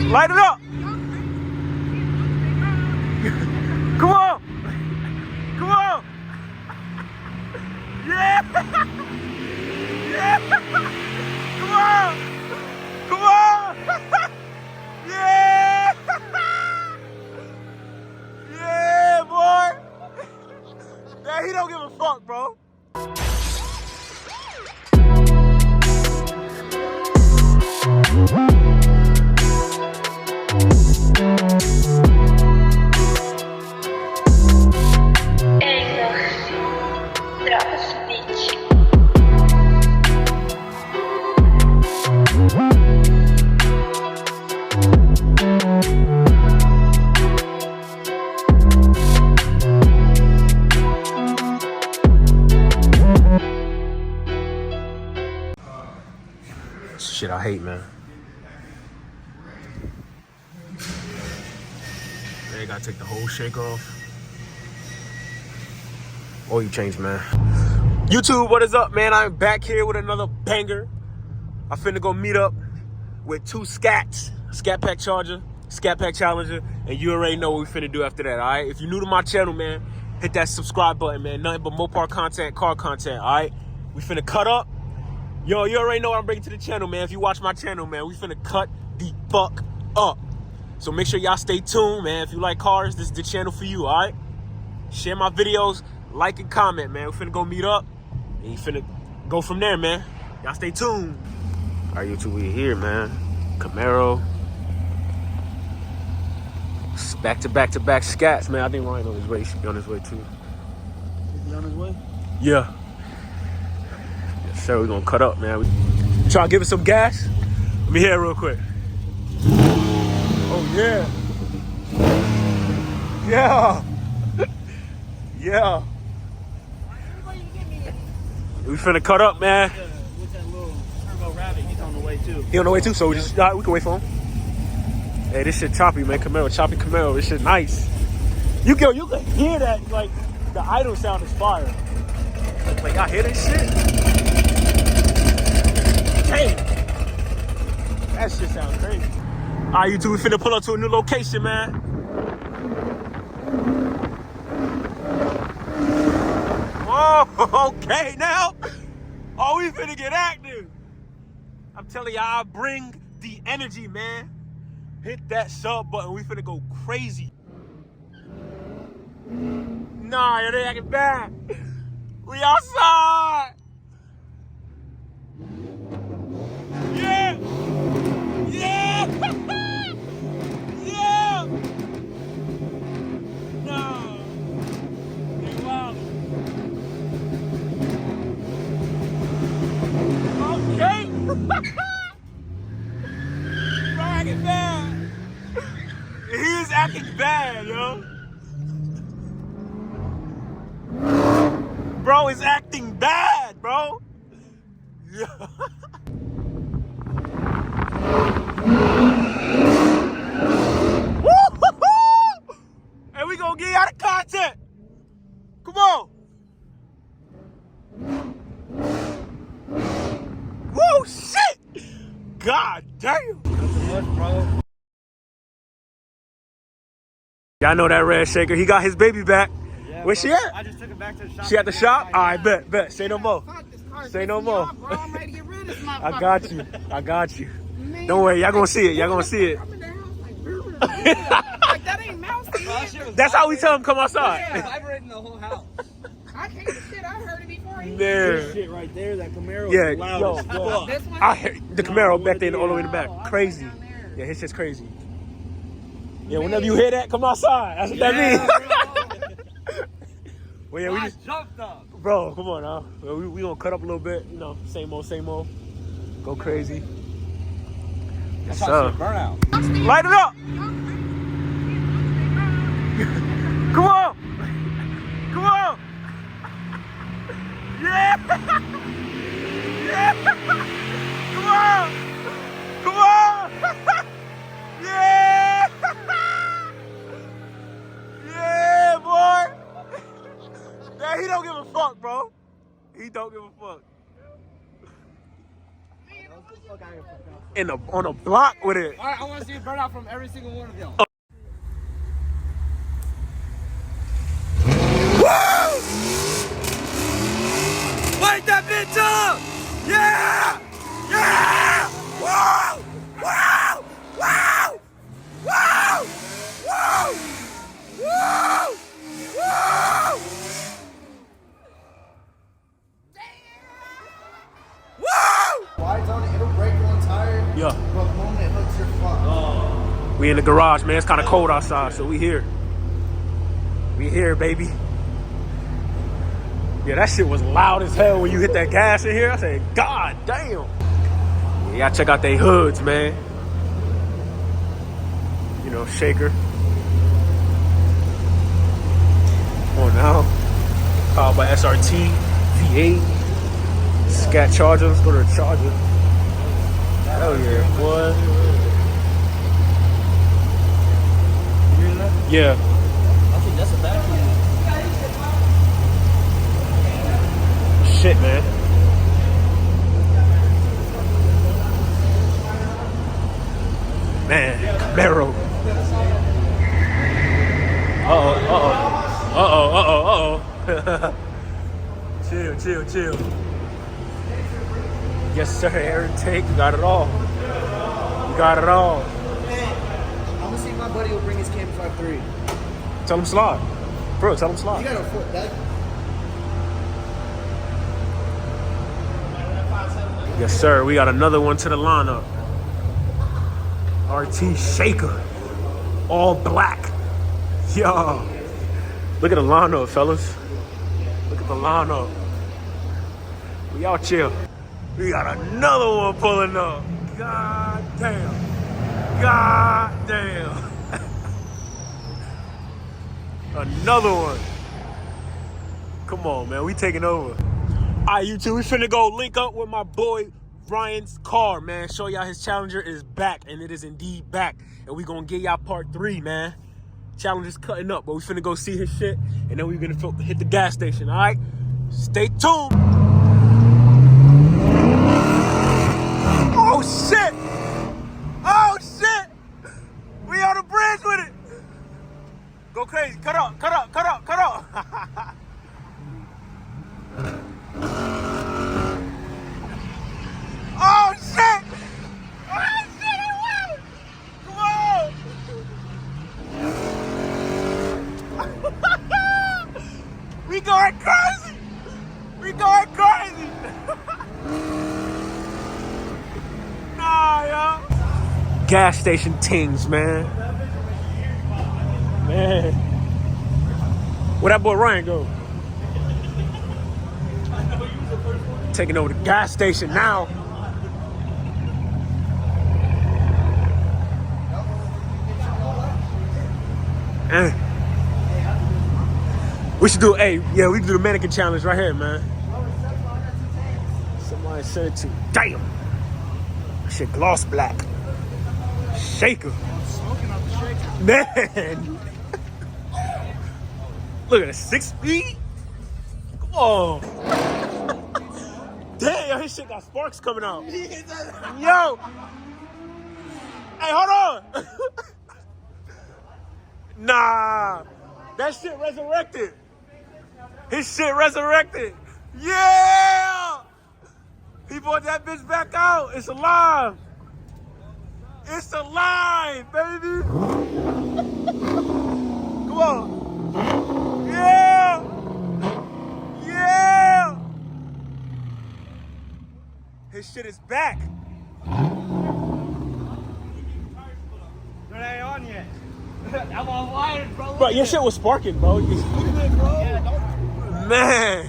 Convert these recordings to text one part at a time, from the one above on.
Light it up. Come on. Come on. Yeah. Yeah. Come on. Come on. Yeah. Yeah, boy. Yeah, he don't give a fuck, bro. Shit, I hate, man. Man, gotta take the whole shake off. Oil change, man. YouTube, what is up, man? I'm back here with another banger. I finna go meet up with two Scats. Scat Pack Charger, Scat Pack Challenger, and you already know what we finna do after that, all right? If you're new to my channel, man, hit that subscribe button, man. Nothing but Mopar content, car content, all right? We finna cut up. Yo, you already know what I'm bringing to the channel, man. If you watch my channel, man, we finna cut the fuck up. So make sure y'all stay tuned, man. If you like cars, this is the channel for you, all right? Share my videos, like and comment, man. We finna go meet up, and you finna go from there, man. Y'all stay tuned. All right, YouTube, we here, man. Camaro. Back to back Scats, man. I think Ryan on his way. He should be on his way, too. Is he on his way? Yeah. Yes, sir. We're gonna cut up, man. We try to give it some gas. Let me hear it real quick. Oh, yeah. Yeah. Yeah. We finna cut up, man. With that little turbo rabbit, he's on the way, too. He on the way, too, so we can wait for him. Hey, this shit choppy, man. Camaro, choppy Camaro. This shit nice. You can hear that, like, the idle sound is fire. Like, y'all hear this shit? Hey! That shit sounds crazy. All right, YouTube, we finna pull up to a new location, man. Whoa, okay, now. Oh, we finna get active. I'm telling y'all, I bring the energy, man. Hit that sub button. We finna go crazy. Nah, you're acting bad. We outside. Yeah. Yeah. Yeah. No. Hey, wow. Okay. Acting bad. He's acting bad, yo. Bro is acting bad, bro. Yeah. And we gonna get y'all the content. Come on. Whoa, shit. God damn. Bro. Y'all know that red shaker. He got his baby back. Yeah, Where's she at? I just took it back to the shop. She at the shop? Right, All right, bet. Say no more. Say no more. Off, bro. I'm ready to get rid of this motherfucker. I got you. Man, Don't worry, y'all gonna see it. Y'all gonna see it. I'm in the house like that ain't mousy. That's how we tell him come outside. Yeah, vibrating the whole house. I can't do shit. I heard it before. This shit right there, that Camaro Yeah, is loud yo, as yo. fuck. This one? I heard the Camaro back there all the way in the back. Oh, I Crazy. went down there. Yeah, his shit's crazy. Yeah, whenever you hear that, come outside. That's what that means. Well, yeah, we just jumped up. Bro, come on now. Well, we gonna cut up a little bit, you know, same old. Go crazy. Yes, sir. Burnout. Light it up. Come on. Come on. Yeah. Yeah. Come on. Come on. Yeah. Yeah, boy. Yeah, he don't give a fuck, bro. He don't give a fuck. What the fuck I on a block with it. All right, I want to see it burn out from every single one of y'all. Light that bitch up! Yeah! Yeah! Whoa! Wow! Wow! Wow! Whoa! Whoa! Whoa! Whoa! Slides on it, it'll break one tire. Yeah. But the moment it hooks, you're fucked. We in the garage, man. It's kind of cold outside, so we here. We here, baby. Yeah, that shit was loud as hell when you hit that gas in here. I said, God damn. Yeah, y'all check out they hoods, man. You know, shaker. Come on now. Powered by SRT, V8, Scat charger. Let's go to the charger. Hell yeah, boy. Yeah. I think that's a vacuum. Shit, man. Man, Camaro. Uh-oh. Chill. Yes, sir, air intake. You got it all. I'm gonna see if my buddy will bring his Cam 5.3. Tell him slide. Bro, tell him slide. You got a foot that. Yes, sir. We got another one to the lineup. RT Shaker. All black. Yo. Look at the lineup, fellas. Look at the lineup. We out here. We got another one pulling up. God damn. Another one. Come on, man. We taking over. All right, YouTube, we finna go link up with my boy Ryan's car, man. Show y'all his Challenger is back, and it is indeed back. And we gonna get y'all part 3, man. Challenger's cutting up, but we finna go see his shit, and then we gonna hit the gas station, all right? Stay tuned. Oh, shit. We on the bridge with it. Go crazy. Cut up. Oh shit! It went! Come on! We going crazy! Nah, yo. Gas station tings, man. Where that boy Ryan go? Taking over the gas station now. We should do, we can do the mannequin challenge right here, man. Somebody said it to, damn. That shit gloss black. Shaker. Man. Look at it, 6 speed. Come on. Damn, his shit got sparks coming out. Yo. Hey, hold on. Nah. That shit resurrected. His shit resurrected. Yeah. He brought that bitch back out. It's alive. It's alive, baby. Come on. Yeah. His shit is back. It ain't on yet. I'm on wired, bro. Bro, your shit was sparking, bro. Yeah, don't. Man.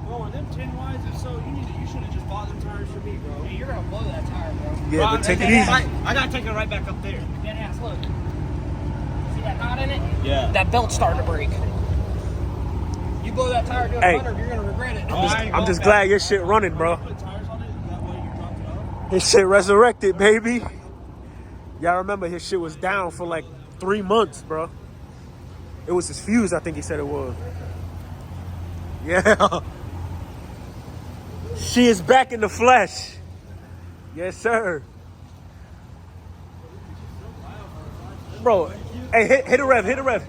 Bro, them 10 wides are so you should have just bought them tires for me, bro. Hey, you're gonna blow that tire, bro. Yeah, but take it easy. I gotta take it right back up there. Dead ass, look. See that knot in it? Yeah. That belt's starting to break. You blow that tire doing 100, you're gonna regret it. I'm just glad your shit running, bro. Put tires on it, that way you're talking up. His shit resurrected, baby. Y'all remember his shit was down for like 3 months, bro. It was his fuse, I think he said it was. Yeah. She is back in the flesh. Yes, sir. Bro, hey, hit the rev, hit the rev.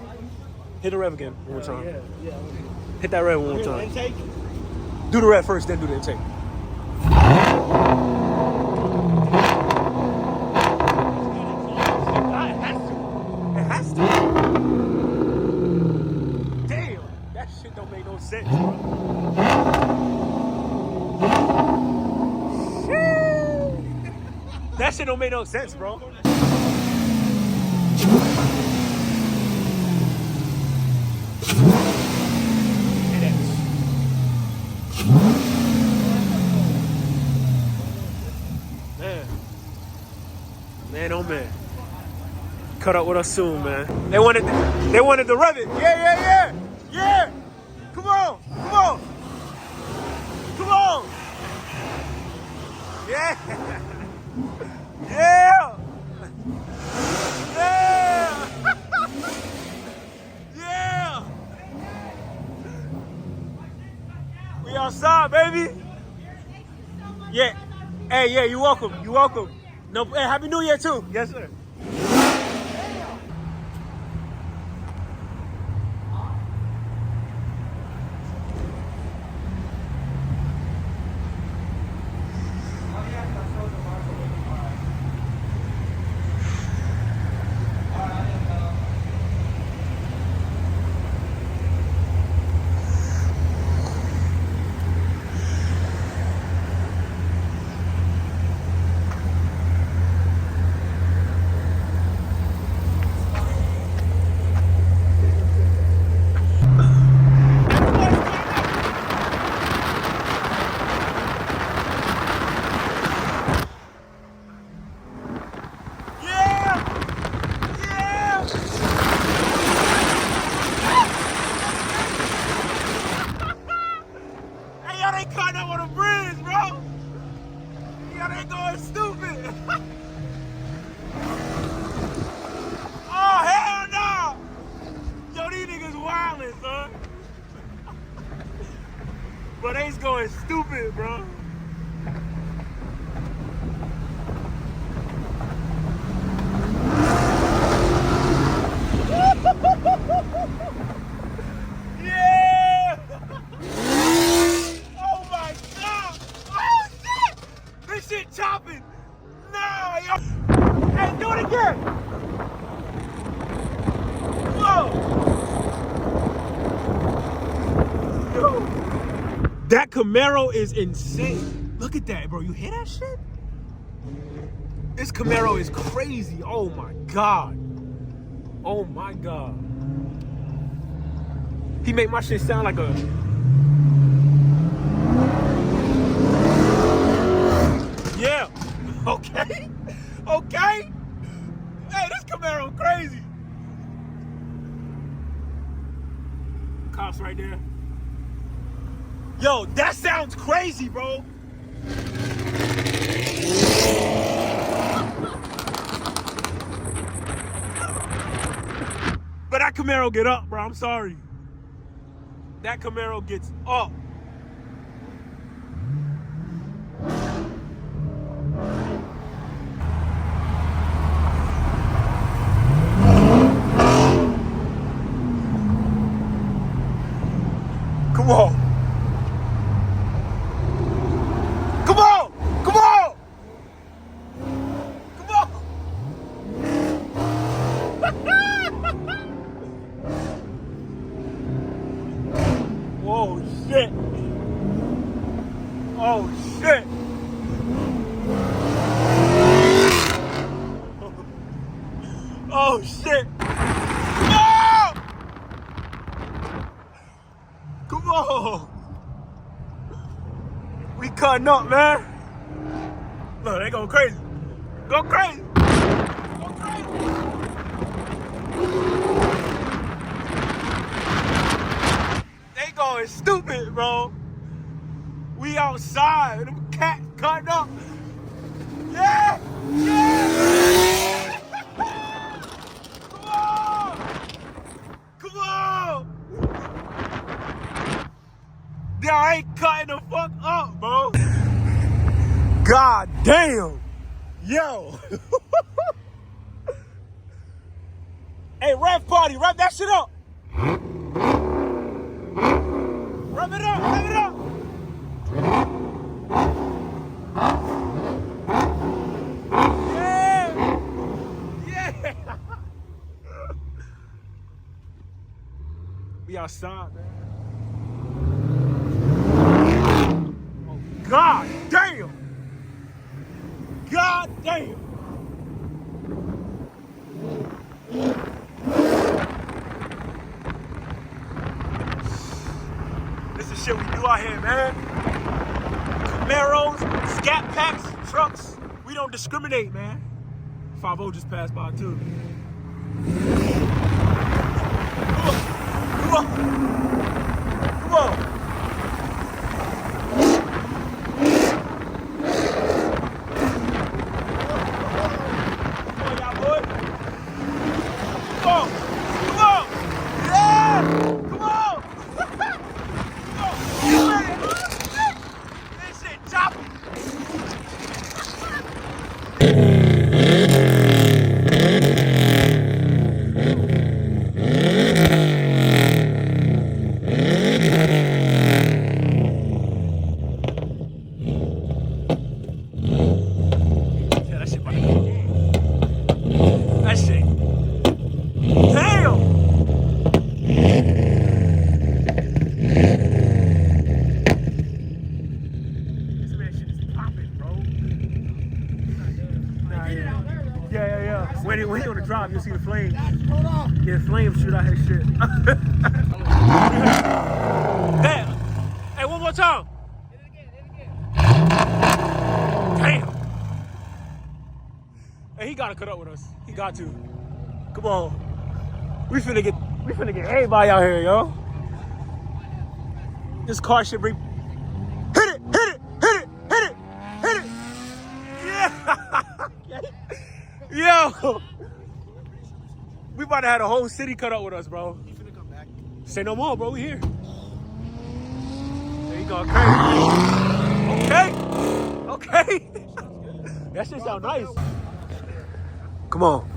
Hit the rev again one more time. Hit that rev one more time. Intake. Do the rev first, then do the intake. It has to. Damn, that shit don't make no sense, bro. Shit. That shit don't make no sense, bro. Man, oh man. Cut up with us soon, man. They wanted to rev it. Yeah. Come on. Yeah. Yeah. Yeah. We outside, baby. Yeah. Hey, yeah, you welcome. No, hey, Happy New Year too. Yes, sir. Y'all ain't caught up on the bridge, bro. Y'all ain't going stupid. Oh, hell no. Yo, these niggas wildin', son. But they's going stupid, bro. Chopping! No, yo! Hey, do it again! Whoa! Yo! That Camaro is insane. Look at that, bro. You hear that shit? This Camaro is crazy. Oh my God. Oh my God. He made my shit sound like a... Yeah. Okay. Hey, this Camaro crazy. Cops right there. Yo, that sounds crazy, bro. But that Camaro get up, bro. I'm sorry. That Camaro gets up. Come on. Oh shit. Oh shit. No! Come on. We cutting up, man. Look, they going crazy. Go crazy. They going stupid, bro. We outside. Them cats cutting up. Yeah. Come on. Y'all ain't cutting the fuck up, bro. God damn. Hey, rev party, rev that shit up. Rev it up, rev it up. Yeah. Yeah. We outside, man. Oh, God damn. God damn. This is shit we do out here, man. Camaros, Scat Packs, trucks. We don't discriminate, man. 5-0 just passed by, too. Come on. Come on. Come on, y'all boy. Come on. Come on. Yeah. Come on. This shit chopping. Yeah, that shit about to go again. That shit. Damn. This man shit is popping, bro. Nah, yeah. When he on the drive, you'll see the flames. Hold on. Yeah, flames shoot out his shit. Damn. Hey, one more time. Hit it again. Damn. Hey, he gotta cut up with us. He got to. Come on. We finna get everybody out here, yo. This car should bring. Hit it! Yeah! Yo! We about to have the whole city cut up with us, bro. You finna come back. Say no more, bro. We here. There you go, crazy. Okay. That shit sound nice. Come on.